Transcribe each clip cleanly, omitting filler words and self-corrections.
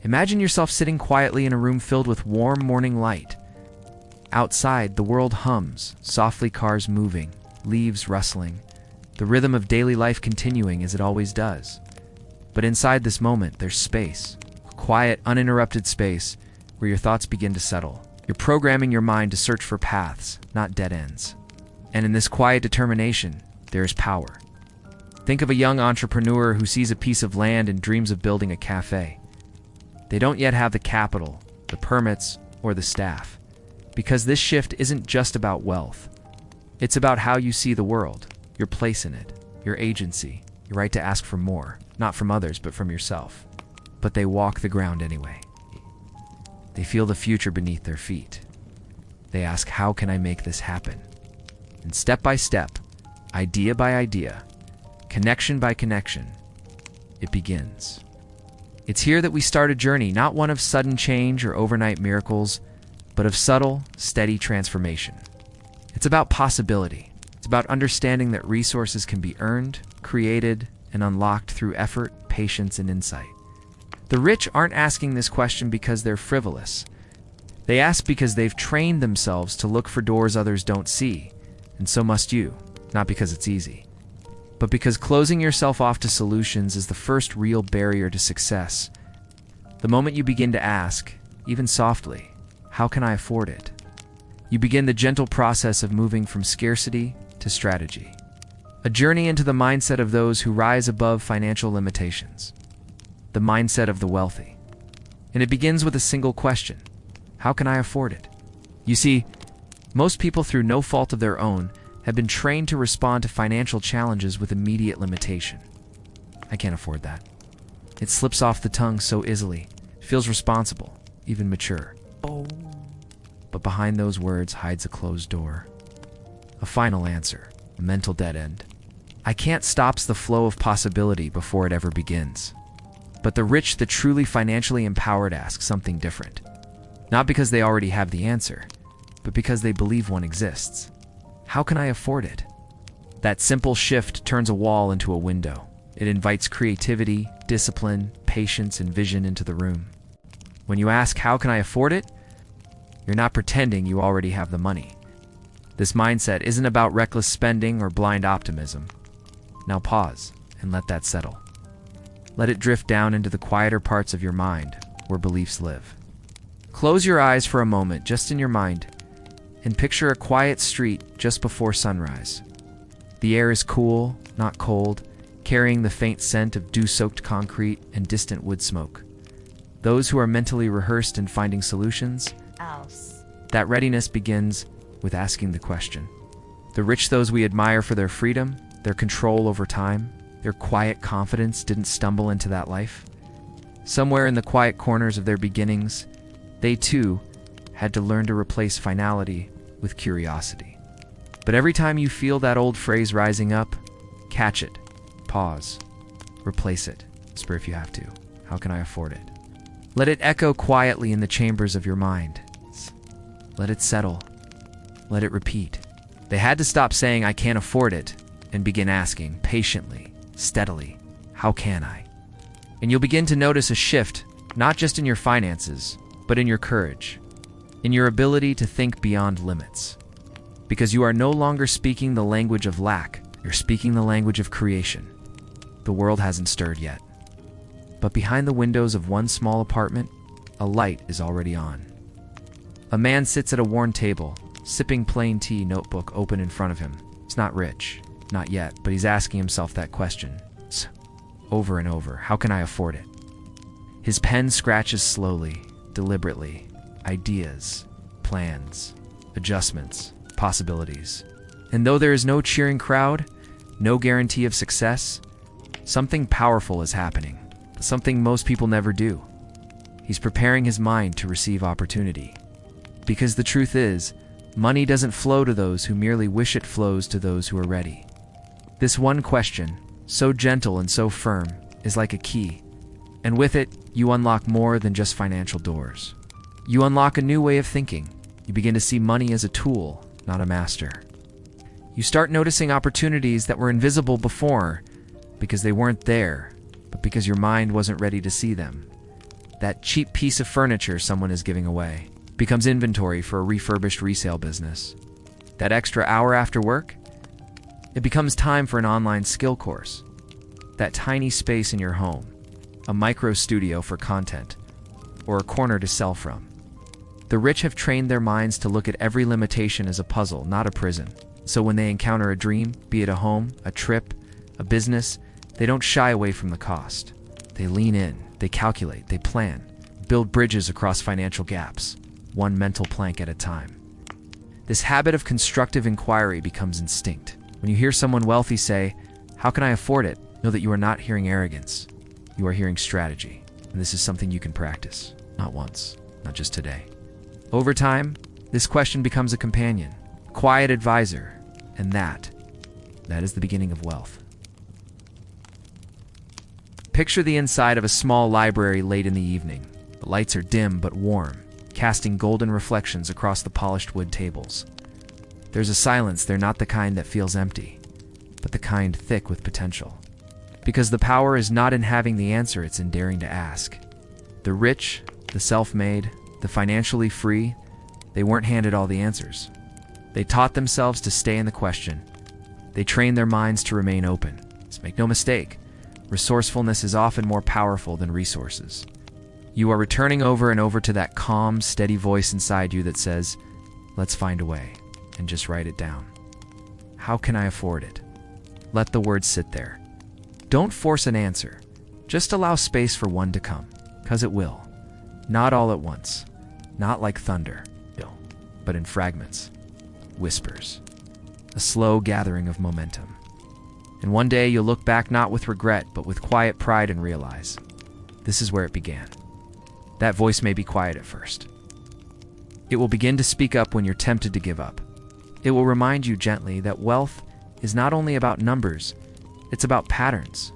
Imagine yourself sitting quietly in a room filled with warm morning light. Outside, the world hums, softly cars moving, leaves rustling, the rhythm of daily life continuing as it always does. But inside this moment, there's space, a quiet, uninterrupted space where your thoughts begin to settle. You're programming your mind to search for paths, not dead ends. And in this quiet determination, there is power. Think of a young entrepreneur who sees a piece of land and dreams of building a cafe. They don't yet have the capital, the permits, or the staff. Because this shift isn't just about wealth. It's about how you see the world, your place in it, your agency, your right to ask for more, not from others, but from yourself. But they walk the ground anyway. They feel the future beneath their feet. They ask, how can I make this happen? And step by step, idea by idea, connection by connection, it begins. It's here that we start a journey, not one of sudden change or overnight miracles, but of subtle, steady transformation. It's about possibility. It's about understanding that resources can be earned, created, and unlocked through effort, patience, and insight. The rich aren't asking this question because they're frivolous. They ask because they've trained themselves to look for doors others don't see, and so must you, not because it's easy, but because closing yourself off to solutions is the first real barrier to success. The moment you begin to ask, even softly, how can I afford it? You begin the gentle process of moving from scarcity to strategy. A journey into the mindset of those who rise above financial limitations. The mindset of the wealthy. And it begins with a single question. How can I afford it? You see, most people through no fault of their own have been trained to respond to financial challenges with immediate limitation. I can't afford that. It slips off the tongue so easily, feels responsible, even mature. But behind those words hides a closed door. A final answer, a mental dead end. I can't stops the flow of possibility before it ever begins. But the rich, the truly financially empowered ask something different. Not because they already have the answer, but because they believe one exists. How can I afford it? That simple shift turns a wall into a window. It invites creativity, discipline, patience, and vision into the room. When you ask, how can I afford it? You're not pretending you already have the money. This mindset isn't about reckless spending or blind optimism. Now pause and let that settle. Let it drift down into the quieter parts of your mind where beliefs live. Close your eyes for a moment, just in your mind, and picture a quiet street just before sunrise. The air is cool, not cold, carrying the faint scent of dew-soaked concrete and distant wood smoke. Those who are mentally rehearsed in finding solutions, that readiness begins with asking the question. The rich, those we admire for their freedom, their control over time, their quiet confidence, didn't stumble into that life. Somewhere in the quiet corners of their beginnings, they too had to learn to replace finality with curiosity. But every time you feel that old phrase rising up, catch it, pause, replace it, whisper if you have to. How can I afford it? Let it echo quietly in the chambers of your mind. Let it settle. Let it repeat. They had to stop saying, I can't afford it, and begin asking, patiently, steadily, how can I? And you'll begin to notice a shift, not just in your finances, but in your courage, in your ability to think beyond limits. Because you are no longer speaking the language of lack, you're speaking the language of creation. The world hasn't stirred yet. But behind the windows of one small apartment, a light is already on. A man sits at a worn table, sipping plain tea, notebook open in front of him. He's not rich, not yet, but he's asking himself that question over and over. How can I afford it? His pen scratches slowly, deliberately. Ideas, plans, adjustments, possibilities. And though there is no cheering crowd, no guarantee of success, something powerful is happening. Something most people never do. He's preparing his mind to receive opportunity. Because the truth is, money doesn't flow to those who merely wish it flows to those who are ready. This one question, so gentle and so firm, is like a key. And with it, you unlock more than just financial doors. You unlock a new way of thinking. You begin to see money as a tool, not a master. You start noticing opportunities that were invisible before, because they weren't there, but because your mind wasn't ready to see them. that cheap piece of furniture someone is giving away, becomes inventory for a refurbished resale business. That extra hour after work, it becomes time for an online skill course. That tiny space in your home, a micro studio for content, or a corner to sell from. The rich have trained their minds to look at every limitation as a puzzle, not a prison. So when they encounter a dream, be it a home, a trip, a business, they don't shy away from the cost. They lean in, they calculate, they plan, build bridges across financial gaps, one mental plank at a time. This habit of constructive inquiry becomes instinct. When you hear someone wealthy say, "How can I afford it?" know that you are not hearing arrogance. You are hearing strategy. And this is something you can practice. Not once, not just today. Over time, this question becomes a companion, a quiet advisor, and that is the beginning of wealth. Picture the inside of a small library late in the evening. The lights are dim but warm, casting golden reflections across the polished wood tables. There's a silence there, not the kind that feels empty, but the kind thick with potential. Because the power is not in having the answer, it's in daring to ask. The rich, the self-made, the financially free, they weren't handed all the answers. They taught themselves to stay in the question. They trained their minds to remain open. So make no mistake, resourcefulness is often more powerful than resources. You are returning over and over to that calm, steady voice inside you that says, "Let's find a way," and just write it down. How can I afford it? Let the words sit there. Don't force an answer. Just allow space for one to come, 'cause it will. Not all at once. Not like thunder, but in fragments, whispers, a slow gathering of momentum. And one day you'll look back not with regret, but with quiet pride and realize, this is where it began. That voice may be quiet at first. It will begin to speak up when you're tempted to give up. It will remind you gently that wealth is not only about numbers, it's about patterns,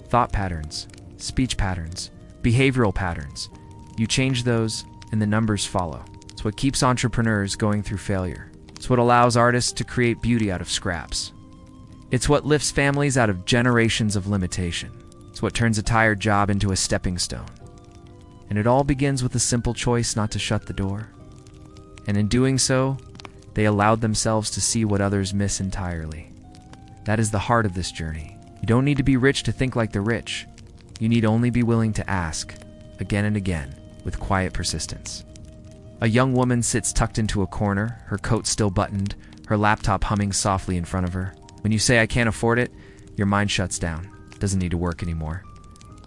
thought patterns, speech patterns, behavioral patterns. You change those and the numbers follow. It's what keeps entrepreneurs going through failure. It's what allows artists to create beauty out of scraps. It's what lifts families out of generations of limitation. It's what turns a tired job into a stepping stone. And it all begins with a simple choice not to shut the door. And in doing so, they allowed themselves to see what others miss entirely. That is the heart of this journey. You don't need to be rich to think like the rich. You need only be willing to ask, again and again, with quiet persistence. A young woman sits tucked into a corner, her coat still buttoned, her laptop humming softly in front of her. When you say, "I can't afford it," your mind shuts down. It doesn't need to work anymore.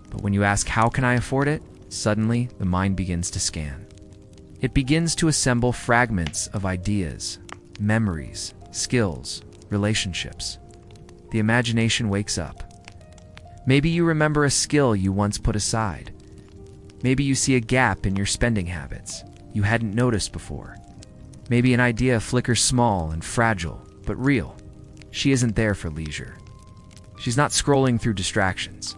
But when you ask, "How can I afford it?" suddenly the mind begins to scan. It begins to assemble fragments of ideas, memories, skills, relationships. The imagination wakes up. Maybe you remember a skill you once put aside. Maybe you see a gap in your spending habits you hadn't noticed before. Maybe an idea flickers small and fragile, but real. She isn't there for leisure. She's not scrolling through distractions.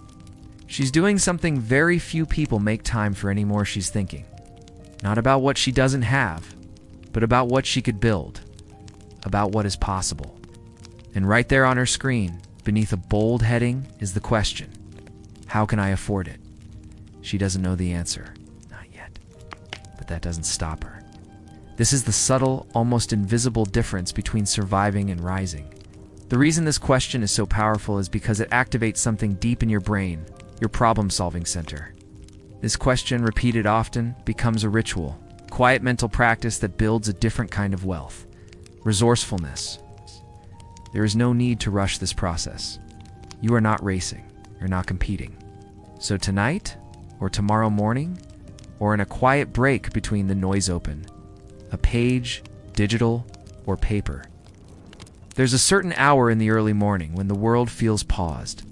She's doing something very few people make time for anymore. She's thinking, not about what she doesn't have, but about what she could build, about what is possible. And right there on her screen, beneath a bold heading, is the question, how can I afford it? She doesn't know the answer, not yet, but that doesn't stop her. This is the subtle, almost invisible difference between surviving and rising. The reason this question is so powerful is because it activates something deep in your brain, your problem-solving center. This question, repeated often, becomes a ritual, quiet mental practice that builds a different kind of wealth, resourcefulness. There is no need to rush this process. You are not racing, you're not competing. So tonight, or tomorrow morning, or in a quiet break between the noise open, a page, digital, or paper. There's a certain hour in the early morning when the world feels paused.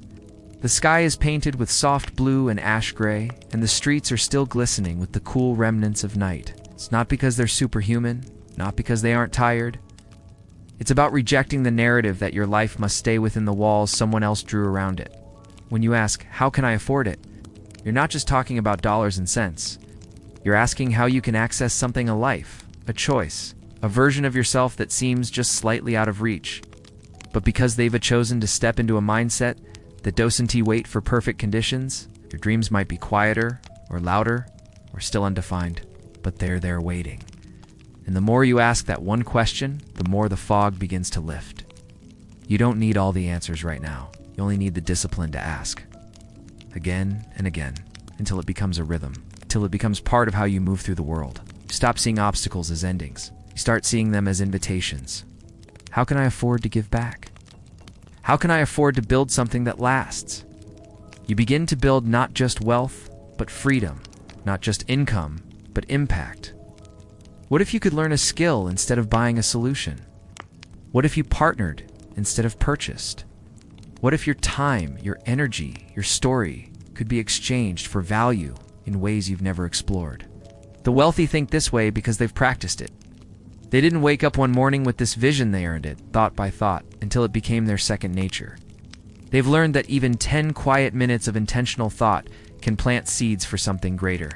The sky is painted with soft blue and ash gray, and the streets are still glistening with the cool remnants of night. It's not because they're superhuman, not because they aren't tired. It's about rejecting the narrative that your life must stay within the walls someone else drew around it. When you ask, how can I afford it? You're not just talking about dollars and cents. You're asking how you can access something, a life, a choice, a version of yourself that seems just slightly out of reach. But because they've chosen to step into a mindset that doesn't wait for perfect conditions, your dreams might be quieter or louder or still undefined, but they're there waiting. And the more you ask that one question, the more the fog begins to lift. You don't need all the answers right now. You only need the discipline to ask. Again and again, until it becomes a rhythm, till it becomes part of how you move through the world. You stop seeing obstacles as endings. You start seeing them as invitations. How can I afford to give back? How can I afford to build something that lasts? You begin to build not just wealth, but freedom. Not just income, but impact. What if you could learn a skill instead of buying a solution? What if you partnered instead of purchased? What if your time, your energy, your story could be exchanged for value in ways you've never explored? The wealthy think this way because they've practiced it. They didn't wake up one morning with this vision, they earned it, thought by thought, until it became their second nature. They've learned that even 10 quiet minutes of intentional thought can plant seeds for something greater.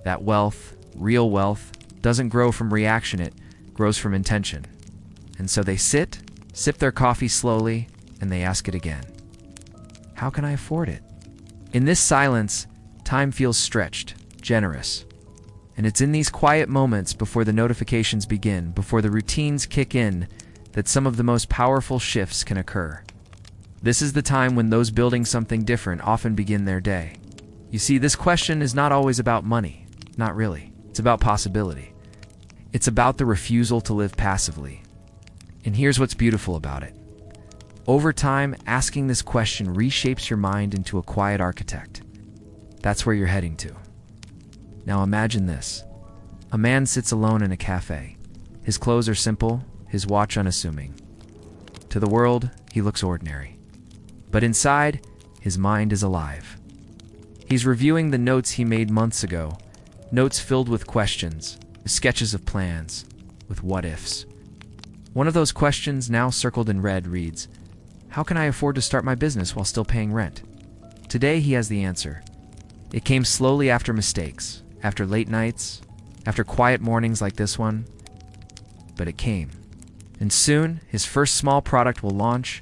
That wealth, real wealth, doesn't grow from reaction, it grows from intention. And so they sit, sip their coffee slowly, and they ask it again. How can I afford it? In this silence, time feels stretched, generous. And it's in these quiet moments before the notifications begin, before the routines kick in, that some of the most powerful shifts can occur. This is the time when those building something different often begin their day. You see, this question is not always about money. Not really. It's about possibility. It's about the refusal to live passively. And here's what's beautiful about it. Over time, asking this question reshapes your mind into a quiet architect. That's where you're heading to. Now imagine this. A man sits alone in a cafe. His clothes are simple, his watch unassuming. To the world, he looks ordinary. But inside, his mind is alive. He's reviewing the notes he made months ago, notes filled with questions, sketches of plans, with what-ifs. One of those questions, now circled in red, reads, "How can I afford to start my business while still paying rent?" Today, he has the answer. It came slowly after mistakes, after late nights, after quiet mornings like this one, but it came. And soon, his first small product will launch.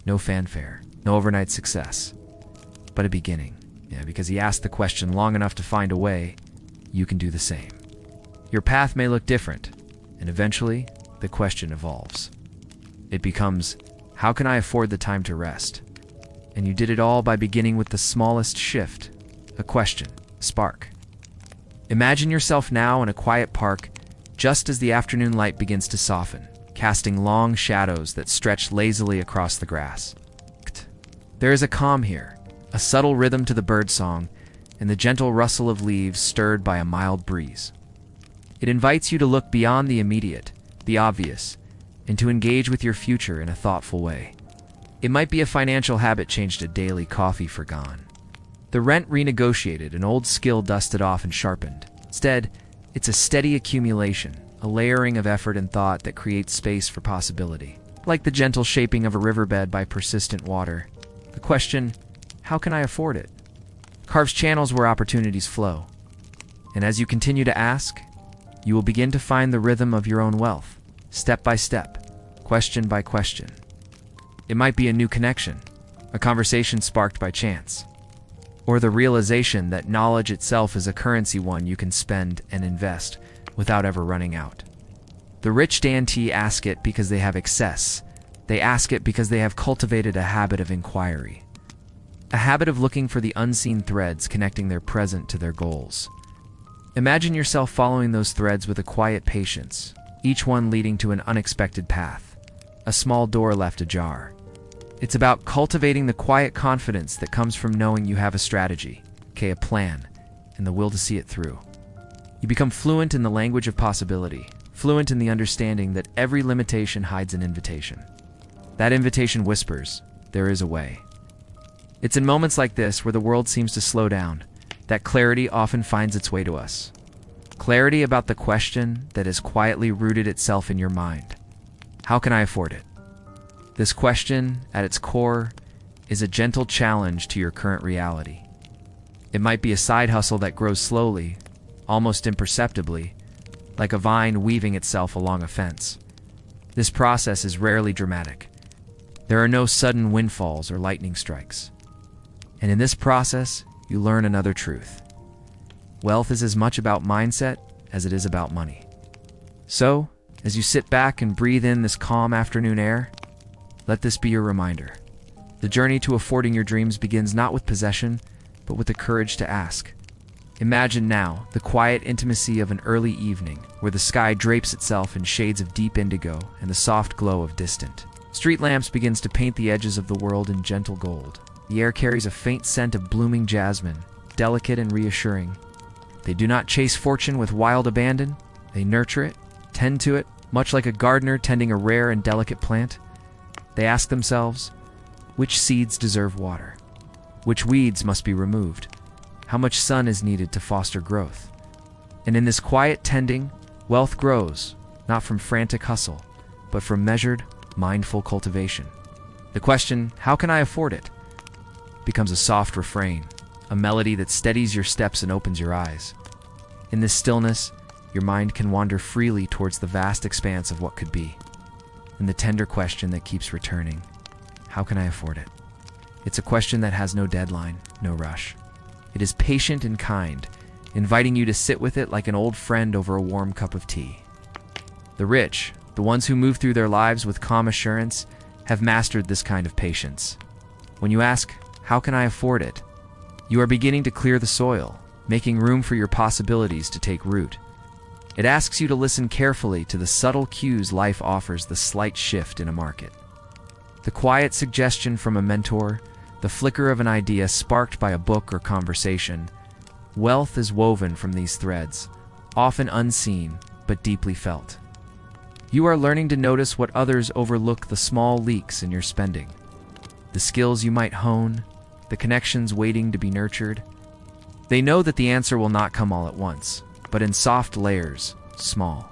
No fanfare, no overnight success, but a beginning. Yeah, because he asked the question long enough to find a way, you can do the same. Your path may look different, and eventually, the question evolves. It becomes, how can I afford the time to rest? And you did it all by beginning with the smallest shift, a question, a spark. Imagine yourself now in a quiet park, just as the afternoon light begins to soften, casting long shadows that stretch lazily across the grass. There is a calm here, a subtle rhythm to the birdsong, and the gentle rustle of leaves stirred by a mild breeze. It invites you to look beyond the immediate, the obvious, and to engage with your future in a thoughtful way. It might be a financial habit change to daily coffee forgone. The rent renegotiated, an old skill dusted off and sharpened. Instead, it's a steady accumulation, a layering of effort and thought that creates space for possibility. Like the gentle shaping of a riverbed by persistent water, the question, how can I afford it? Carves channels where opportunities flow. And as you continue to ask, you will begin to find the rhythm of your own wealth, step by step, question by question. It might be a new connection, a conversation sparked by chance, or the realization that knowledge itself is a currency one you can spend and invest without ever running out. The rich Dante ask it because they have excess. They ask it because they have cultivated a habit of inquiry, a habit of looking for the unseen threads connecting their present to their goals. Imagine yourself following those threads with a quiet patience, each one leading to an unexpected path, a small door left ajar. It's about cultivating the quiet confidence that comes from knowing you have a strategy, a plan, and the will to see it through. You become fluent in the language of possibility, fluent in the understanding that every limitation hides an invitation. That invitation whispers, there is a way. It's in moments like this where the world seems to slow down, that clarity often finds its way to us. Clarity about the question that has quietly rooted itself in your mind. How can I afford it? This question, at its core, is a gentle challenge to your current reality. It might be a side hustle that grows slowly, almost imperceptibly, like a vine weaving itself along a fence. This process is rarely dramatic. There are no sudden windfalls or lightning strikes. And in this process, you learn another truth. Wealth is as much about mindset as it is about money. So, as you sit back and breathe in this calm afternoon air, let this be your reminder. The journey to affording your dreams begins not with possession, but with the courage to ask. Imagine now the quiet intimacy of an early evening where the sky drapes itself in shades of deep indigo and the soft glow of distant street lamps begins to paint the edges of the world in gentle gold. The air carries a faint scent of blooming jasmine, delicate and reassuring. They do not chase fortune with wild abandon. They nurture it, tend to it, much like a gardener tending a rare and delicate plant. They ask themselves, which seeds deserve water? Which weeds must be removed? How much sun is needed to foster growth? And in this quiet tending, wealth grows, not from frantic hustle, but from measured, mindful cultivation. The question, how can I afford it, becomes a soft refrain, a melody that steadies your steps and opens your eyes. In this stillness, your mind can wander freely towards the vast expanse of what could be. And the tender question that keeps returning, how can I afford it? It's a question that has no deadline, no rush. It is patient and kind, inviting you to sit with it like an old friend over a warm cup of tea. The rich, the ones who move through their lives with calm assurance, have mastered this kind of patience. When you ask, how can I afford it? You are beginning to clear the soil, making room for your possibilities to take root. It asks you to listen carefully to the subtle cues life offers the slight shift in a market. The quiet suggestion from a mentor, the flicker of an idea sparked by a book or conversation. Wealth is woven from these threads, often unseen but deeply felt. You are learning to notice what others overlook, the small leaks in your spending, the skills you might hone, the connections waiting to be nurtured. They know that the answer will not come all at once, but in soft layers, small,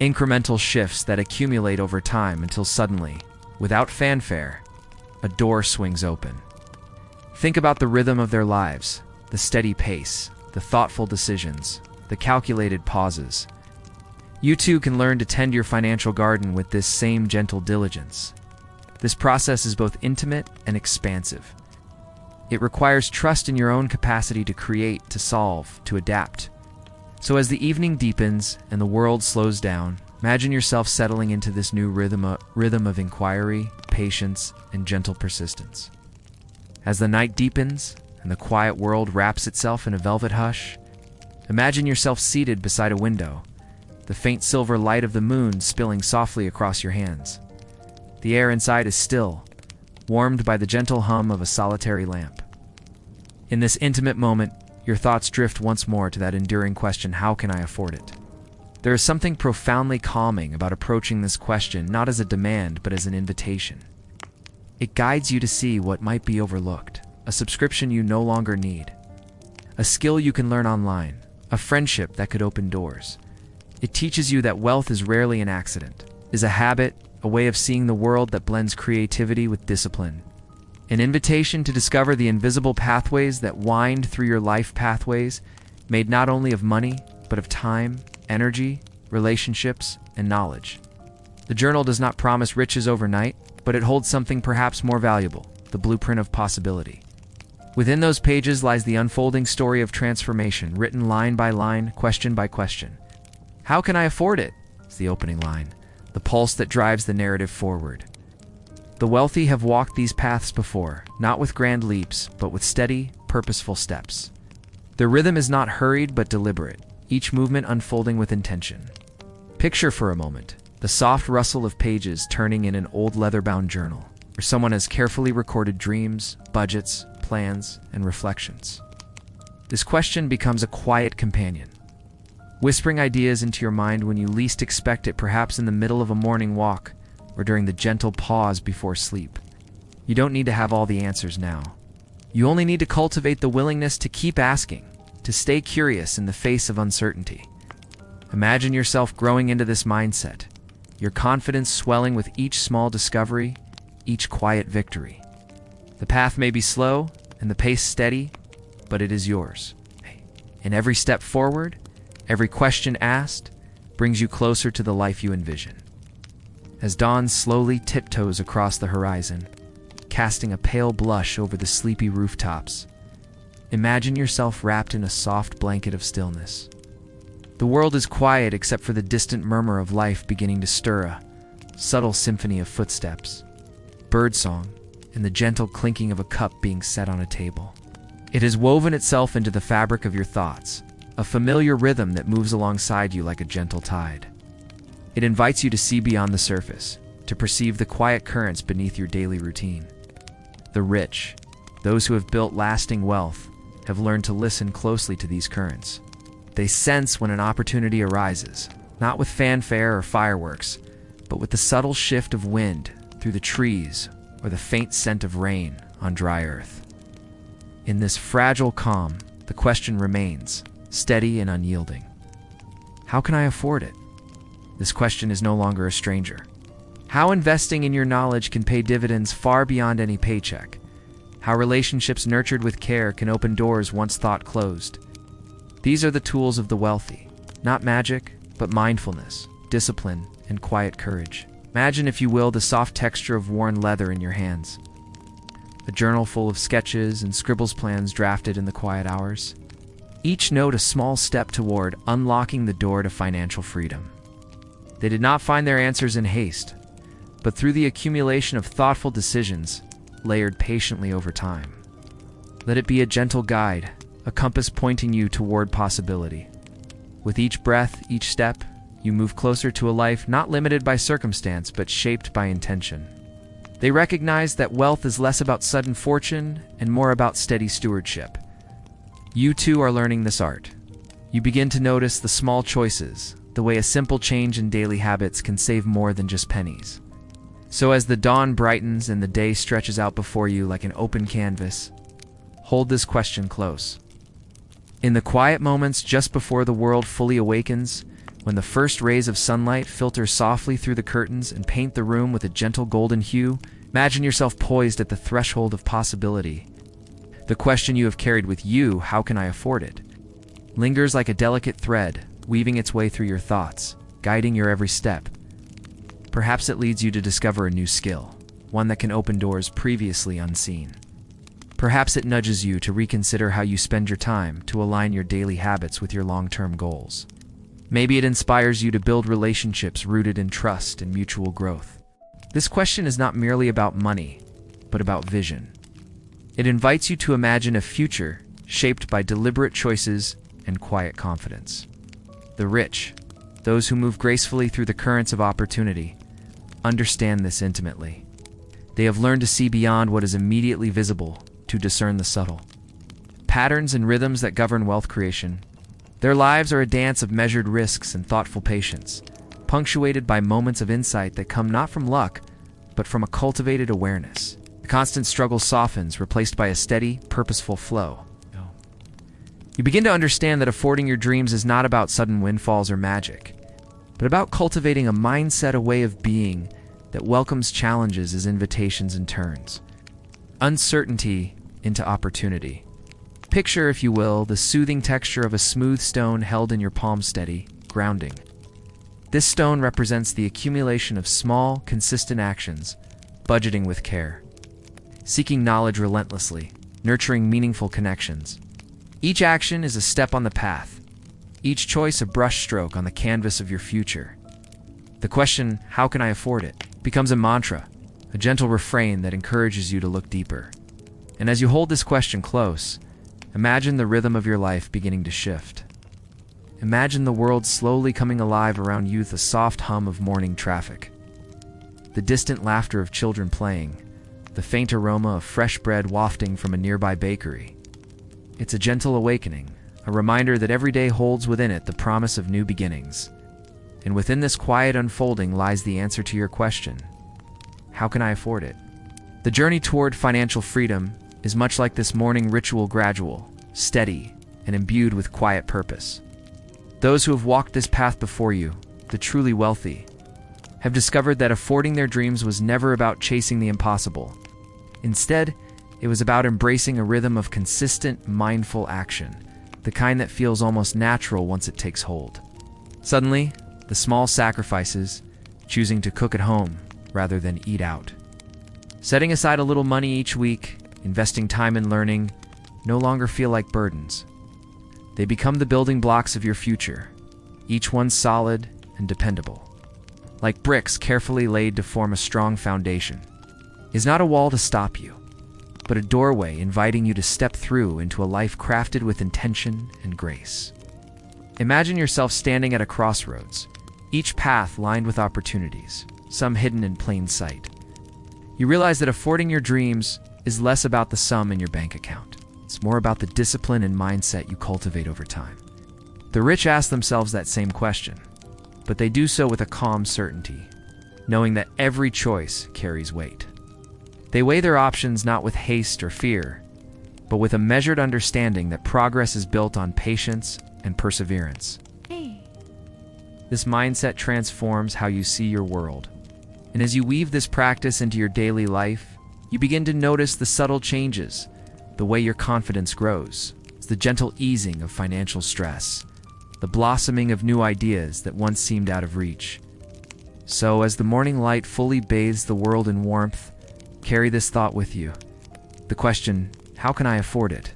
incremental shifts that accumulate over time until suddenly, without fanfare, a door swings open. Think about the rhythm of their lives, the steady pace, the thoughtful decisions, the calculated pauses. You too can learn to tend your financial garden with this same gentle diligence. This process is both intimate and expansive. It requires trust in your own capacity to create, to solve, to adapt. So as the evening deepens and the world slows down, imagine yourself settling into this new rhythm of inquiry, patience, and gentle persistence. As the night deepens and the quiet world wraps itself in a velvet hush, imagine yourself seated beside a window, the faint silver light of the moon spilling softly across your hands. The air inside is still, warmed by the gentle hum of a solitary lamp. In this intimate moment, your thoughts drift once more to that enduring question, how can I afford it? There is something profoundly calming about approaching this question not as a demand but as an invitation. It guides you to see what might be overlooked, a subscription you no longer need, a skill you can learn online, a friendship that could open doors. It teaches you that wealth is rarely an accident, is a habit, a way of seeing the world that blends creativity with discipline. An invitation to discover the invisible pathways that wind through your life, pathways made not only of money, but of time, energy, relationships, and knowledge. The journal does not promise riches overnight, but it holds something perhaps more valuable, the blueprint of possibility. Within those pages lies the unfolding story of transformation, written line by line, question by question. How can I afford it? Is the opening line, the pulse that drives the narrative forward. The wealthy have walked these paths before, not with grand leaps, but with steady, purposeful steps. Their rhythm is not hurried but deliberate, each movement unfolding with intention. Picture for a moment the soft rustle of pages turning in an old leather-bound journal, where someone has carefully recorded dreams, budgets, plans, and reflections. This question becomes a quiet companion, whispering ideas into your mind when you least expect it, perhaps in the middle of a morning walk or during the gentle pause before sleep. You don't need to have all the answers now. You only need to cultivate the willingness to keep asking, to stay curious in the face of uncertainty. Imagine yourself growing into this mindset, your confidence swelling with each small discovery, each quiet victory. The path may be slow and the pace steady, but it is yours. And every step forward, every question asked, brings you closer to the life you envision. As dawn slowly tiptoes across the horizon, casting a pale blush over the sleepy rooftops, Imagine yourself wrapped in a soft blanket of stillness. The world is quiet except for the distant murmur of life beginning to stir, a subtle symphony of footsteps, birdsong, and the gentle clinking of a cup being set on a table. It has woven itself into the fabric of your thoughts, a familiar rhythm that moves alongside you like a gentle tide. It invites you to see beyond the surface, to perceive the quiet currents beneath your daily routine. The rich, those who have built lasting wealth, have learned to listen closely to these currents. They sense when an opportunity arises, not with fanfare or fireworks, but with the subtle shift of wind through the trees or the faint scent of rain on dry earth. In this fragile calm, the question remains, steady and unyielding. How can I afford it? This question is no longer a stranger. How investing in your knowledge can pay dividends far beyond any paycheck. How relationships nurtured with care can open doors once thought closed. These are the tools of the wealthy, not magic, but mindfulness, discipline, and quiet courage. Imagine, if you will, the soft texture of worn leather in your hands. A journal full of sketches and scribbles plans drafted in the quiet hours. Each note a small step toward unlocking the door to financial freedom. They did not find their answers in haste, but through the accumulation of thoughtful decisions layered patiently over time. Let it be a gentle guide, a compass pointing you toward possibility. With each breath, each step, you move closer to a life not limited by circumstance, but shaped by intention. They recognize that wealth is less about sudden fortune and more about steady stewardship. You too are learning this art. You begin to notice the small choices, the way a simple change in daily habits can save more than just pennies. So as the dawn brightens and the day stretches out before you like an open canvas, hold this question close. In the quiet moments just before the world fully awakens, when the first rays of sunlight filter softly through the curtains and paint the room with a gentle golden hue, imagine yourself poised at the threshold of possibility. The question you have carried with you, how can I afford it, lingers like a delicate thread, weaving its way through your thoughts, guiding your every step. Perhaps it leads you to discover a new skill, one that can open doors previously unseen. Perhaps it nudges you to reconsider how you spend your time to align your daily habits with your long-term goals. Maybe it inspires you to build relationships rooted in trust and mutual growth. This question is not merely about money, but about vision. It invites you to imagine a future shaped by deliberate choices and quiet confidence. The rich, those who move gracefully through the currents of opportunity, understand this intimately. They have learned to see beyond what is immediately visible, to discern the subtle patterns and rhythms that govern wealth creation. Their lives are a dance of measured risks and thoughtful patience, punctuated by moments of insight that come not from luck, but from a cultivated awareness. The constant struggle softens, replaced by a steady, purposeful flow. You begin to understand that affording your dreams is not about sudden windfalls or magic, but about cultivating a mindset, a way of being that welcomes challenges as invitations and turns uncertainty into opportunity. Picture, if you will, the soothing texture of a smooth stone held in your palm, steady, grounding. This stone represents the accumulation of small, consistent actions, budgeting with care, seeking knowledge relentlessly, nurturing meaningful connections. Each action is a step on the path, each choice a brushstroke on the canvas of your future. The question, how can I afford it, becomes a mantra, a gentle refrain that encourages you to look deeper. And as you hold this question close, imagine the rhythm of your life beginning to shift. Imagine the world slowly coming alive around you, the soft hum of morning traffic, the distant laughter of children playing, the faint aroma of fresh bread wafting from a nearby bakery. It's a gentle awakening, a reminder that every day holds within it the promise of new beginnings. And within this quiet unfolding lies the answer to your question, how can I afford it? The journey toward financial freedom is much like this morning ritual, gradual, steady, and imbued with quiet purpose. Those who have walked this path before you, the truly wealthy, have discovered that affording their dreams was never about chasing the impossible. Instead, it was about embracing a rhythm of consistent, mindful action, the kind that feels almost natural once it takes hold. Suddenly, the small sacrifices, choosing to cook at home rather than eat out, setting aside a little money each week, investing time in learning, no longer feel like burdens. They become the building blocks of your future, each one solid and dependable, like bricks carefully laid to form a strong foundation. Is not a wall to stop you, but a doorway inviting you to step through into a life crafted with intention and grace. Imagine yourself standing at a crossroads, each path lined with opportunities, some hidden in plain sight. You realize that affording your dreams is less about the sum in your bank account. It's more about the discipline and mindset you cultivate over time. The rich ask themselves that same question, but they do so with a calm certainty, knowing that every choice carries weight. They weigh their options not with haste or fear, but with a measured understanding that progress is built on patience and perseverance. This mindset transforms how you see your world. And as you weave this practice into your daily life, you begin to notice the subtle changes, the way your confidence grows. It's the gentle easing of financial stress, the blossoming of new ideas that once seemed out of reach. So, as the morning light fully bathes the world in warmth, carry this thought with you. The question, how can I afford it?